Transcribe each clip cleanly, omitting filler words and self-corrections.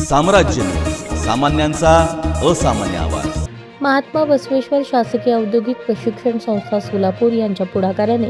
साम्राज्य न्यूज, सामान्यांचा असामान्य आवाज। महात्मा बसवेश्वर शासकीय औद्योगिक प्रशिक्षण संस्था सोलापूर यांच्या पुढाकाराने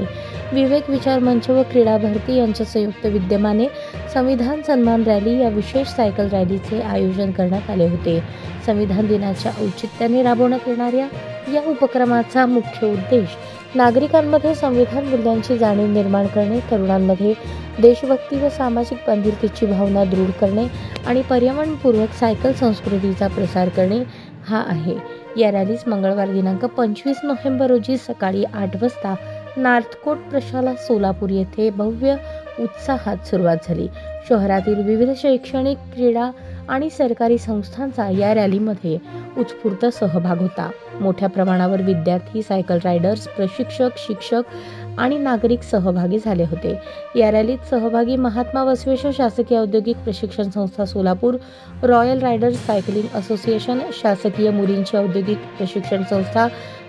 विवेक विचार मंच व क्रीडा भारती यांच्या संयुक्त विद्यमाने संविधान सन्मान रॅली या विशेष सायकल रॅलीचे आयोजन करण्यात आले होते। संविधान दिनाच्या औचित्याने राबवण्यात येणाऱ्या या उपक्रमाचा मुख्य उद्देश नागरिकांमध्ये संविधान मूल्यांची जाणीव निर्माण करणे, तरुणांमध्ये देशभक्ती व सामाजिक बांधिलकीची भावना दृढ करणे आणि पर्यावरणपूर्वक सायकल संस्कृतीचा प्रसार करणे हा आहे। या रॅलीस मंगळवार दिनांक 25 नोव्हेंबर रोजी सकाळी 8 वाजता नार्थकोट प्रशाला सोलापूर येथे भव्य उत्साहात सुरुवात झाली। शहरातील विविध शैक्षणिक, क्रीडा आणि सरकारी संस्थांचा या रॅलीमध्ये उत्स्फूर्त सहभाग होता। मोठ्या प्रमाणावर विद्यार्थी, सायकल रायडर्स, प्रशिक्षक, शिक्षक आणि नागरिक सहभागी झाले होते। या रॅलीत सहभागी महात्मा बसवेश्वर शासकीय औद्योगिक प्रशिक्षण संस्था Solapur, royal riders cycling association, शासकीय मुलींची औद्योगिक प्रशिक्षण संस्था,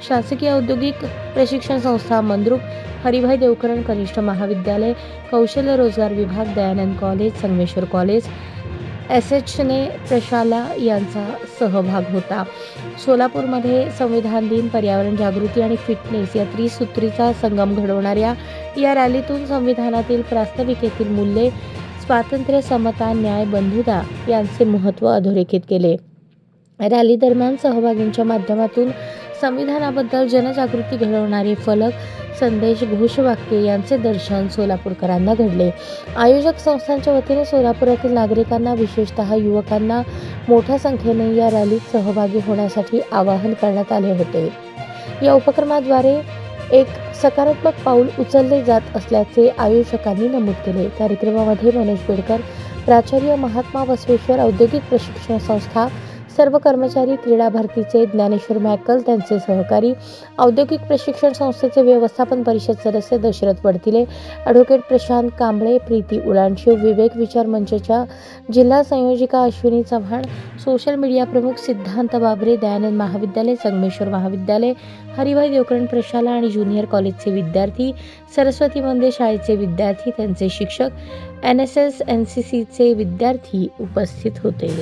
शासकीय औद्योगिक प्रशिक्षण संस्था मंद्रुप, हरिभाई देवकरण कनिष्ठ महाविद्यालय, कौशल्य रोजगार विभाग, दयानंद कॉलेज, संगमेश्वर कॉलेज, SHने प्रशाला यांचा सहभाग होता। सोलापूरमध्ये संविधान दिन, पर्यावरण जागृती आणि फिटनेस या त्रिसूत्रीचा संगम घडवणाऱ्या या रॅलीतून संविधानातील प्रास्ताविकेतील मूल्ये, स्वातंत्र्य, समता, न्याय, बंधुता यांचे महत्त्व अधोरेखित केले। रॅली दरम्यान सहभागींच्या माध्यमातून संविधानाबद्दल जनजागृती घडवणारे फलक, संदेश, घोषवाक्ये यांचे दर्शन सोलापूरकरांना घडले। आयोजक संस्थांच्या वतीने सोलापुरातील नागरिकांना, विशेषतः युवकांना मोठ्या संख्येने या रॅलीत सहभागी होण्यासाठी आवाहन करण्यात आले होते। या उपक्रमाद्वारे एक सकारात्मक पाऊल उचलले जात असल्याचे आयोजकांनी नमूद केले। कार्यक्रमामध्ये मनोज बेडकर, प्राचार्य, महात्मा बसवेश्वर औद्योगिक प्रशिक्षण संस्था, सर्व कर्मचारी, क्रीडा भारतीचे ज्ञानेश्वर मॅकल, त्यांचे सहकारी, औद्योगिक प्रशिक्षण संस्थेचे व्यवस्थापन परिषद सदस्य दशरथ वडतिले, ॲडव्होकेट प्रशांत कांबळे, प्रीती उलांशिव, विवेक विचार मंचच्या जिल्हा संयोजिका अश्विनी चव्हाण, सोशल मीडिया प्रमुख सिद्धांत बाबरे, दयानंद महाविद्यालय, संगमेश्वर महाविद्यालय, हरिभाई देवकरण प्रशाला आणि ज्युनियर कॉलेजचे विद्यार्थी, सरस्वती मंदिर शाळेचे विद्यार्थी, त्यांचे शिक्षक, NSS NCCचे विद्यार्थी उपस्थित होते।